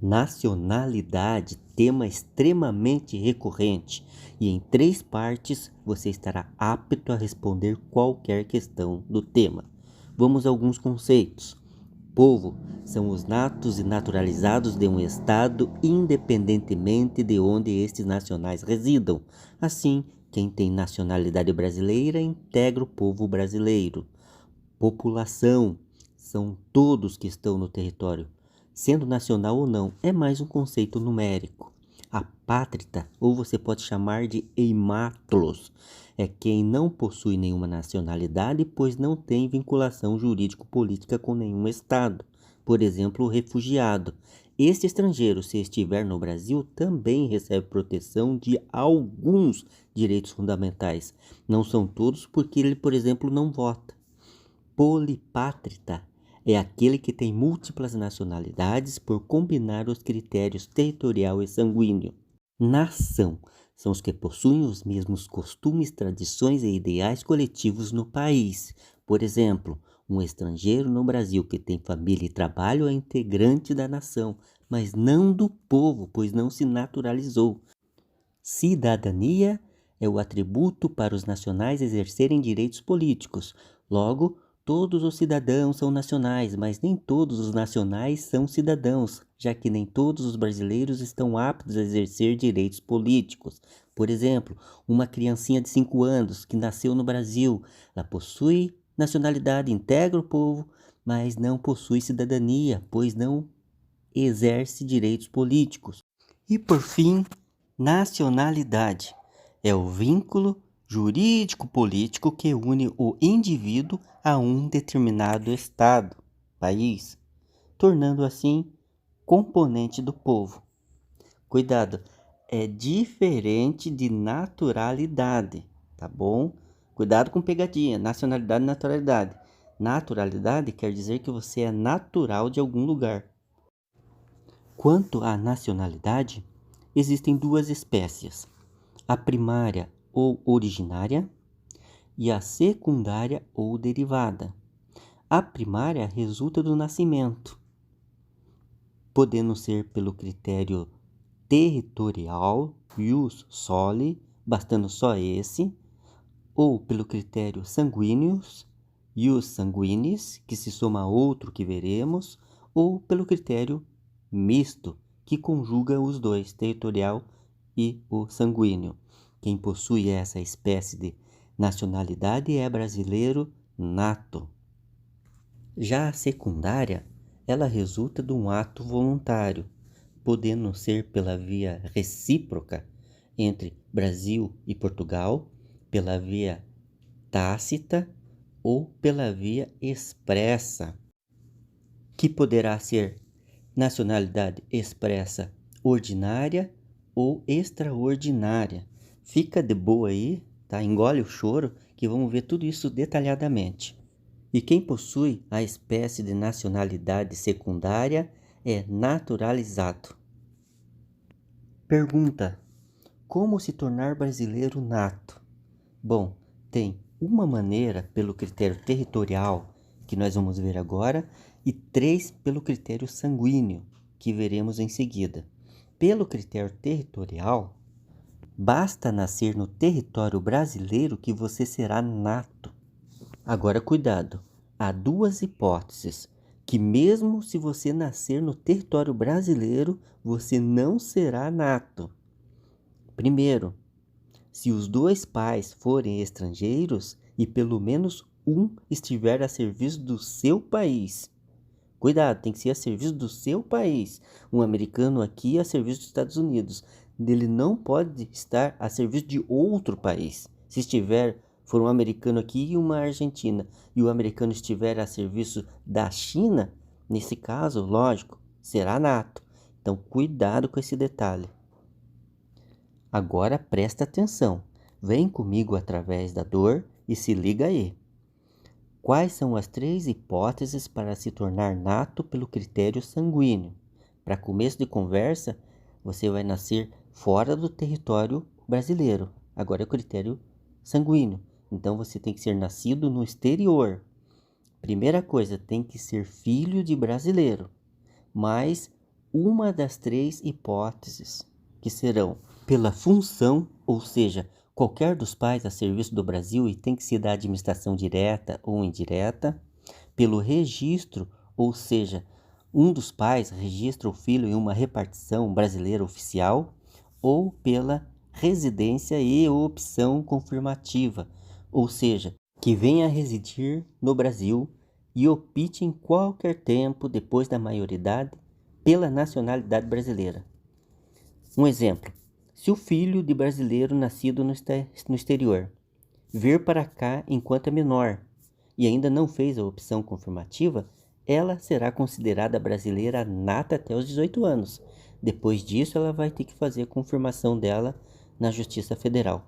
Nacionalidade, tema extremamente recorrente, e em 3 partes você estará apto a responder qualquer questão do tema. Vamos a alguns conceitos. Povo são os natos e naturalizados de um estado, independentemente de onde estes nacionais residam. Assim, quem tem nacionalidade brasileira integra o povo brasileiro. População são todos que estão no território, sendo nacional ou não, é mais um conceito numérico. Apátrida, ou você pode chamar de eimátulos, é quem não possui nenhuma nacionalidade, pois não tem vinculação jurídico-política com nenhum estado. Por exemplo, o refugiado. Este estrangeiro, se estiver no Brasil, também recebe proteção de alguns direitos fundamentais. Não são todos, porque ele, por exemplo, não vota. Polipátrida é aquele que tem múltiplas nacionalidades por combinar os critérios territorial e sanguíneo. Nação são os que possuem os mesmos costumes, tradições e ideais coletivos no país. Por exemplo, um estrangeiro no Brasil que tem família e trabalho é integrante da nação, mas não do povo, pois não se naturalizou. Cidadania é o atributo para os nacionais exercerem direitos políticos. Logo, todos os cidadãos são nacionais, mas nem todos os nacionais são cidadãos, já que nem todos os brasileiros estão aptos a exercer direitos políticos. Por exemplo, uma criancinha de 5 anos que nasceu no Brasil, ela possui nacionalidade, integra o povo, mas não possui cidadania, pois não exerce direitos políticos. E por fim, nacionalidade é o vínculo jurídico-político que une o indivíduo a um determinado estado, país, tornando assim componente do povo. Cuidado, é diferente de naturalidade, tá bom? Cuidado com pegadinha, nacionalidade e naturalidade. Naturalidade quer dizer que você é natural de algum lugar. Quanto à nacionalidade, existem 2 espécies, a primária ou originária e a secundária ou derivada. A primária resulta do nascimento, podendo ser pelo critério territorial, ius soli, bastando só esse, ou pelo critério sanguíneos, ius sanguinis, que se soma a outro que veremos, ou pelo critério misto, que conjuga os dois, territorial e o sanguíneo. Quem possui essa espécie de nacionalidade é brasileiro nato. Já a secundária, ela resulta de um ato voluntário, podendo ser pela via recíproca entre Brasil e Portugal, pela via tácita ou pela via expressa, que poderá ser nacionalidade expressa ordinária ou extraordinária. Fica de boa aí, tá? Engole o choro que vamos ver tudo isso detalhadamente. E quem possui a espécie de nacionalidade secundária é naturalizado. Pergunta: como se tornar brasileiro nato? Bom, tem uma maneira pelo critério territorial, que nós vamos ver agora, e 3 pelo critério sanguíneo, que veremos em seguida. Pelo critério territorial, basta nascer no território brasileiro que você será nato. Agora, cuidado, há 2 hipóteses, que mesmo se você nascer no território brasileiro, você não será nato. Primeiro, se os 2 pais forem estrangeiros e pelo menos um estiver a serviço do seu país. Cuidado, tem que ser a serviço do seu país. Um americano aqui a serviço dos Estados Unidos. Ele não pode estar a serviço de outro país. Se for um americano aqui e uma argentina, e o americano estiver a serviço da China, nesse caso, lógico, será nato. Então, cuidado com esse detalhe. Agora presta atenção. Vem comigo através da dor e se liga aí. Quais são as 3 hipóteses para se tornar nato pelo critério sanguíneo? Para começo de conversa, você vai nascer fora do território brasileiro. Agora é o critério sanguíneo. Então você tem que ser nascido no exterior. Primeira coisa, tem que ser filho de brasileiro, mas uma das três hipóteses, que serão pela função, ou seja, qualquer dos pais a serviço do Brasil e tem que ser da administração direta ou indireta, pelo registro, ou seja, um dos pais registra o filho em uma repartição brasileira oficial, ou pela residência e opção confirmativa, ou seja, que venha a residir no Brasil e opte em qualquer tempo depois da maioridade pela nacionalidade brasileira. Um exemplo: se o filho de brasileiro nascido no exterior vir para cá enquanto é menor e ainda não fez a opção confirmativa, ela será considerada brasileira nata até os 18 anos. Depois disso, ela vai ter que fazer a confirmação dela na Justiça Federal.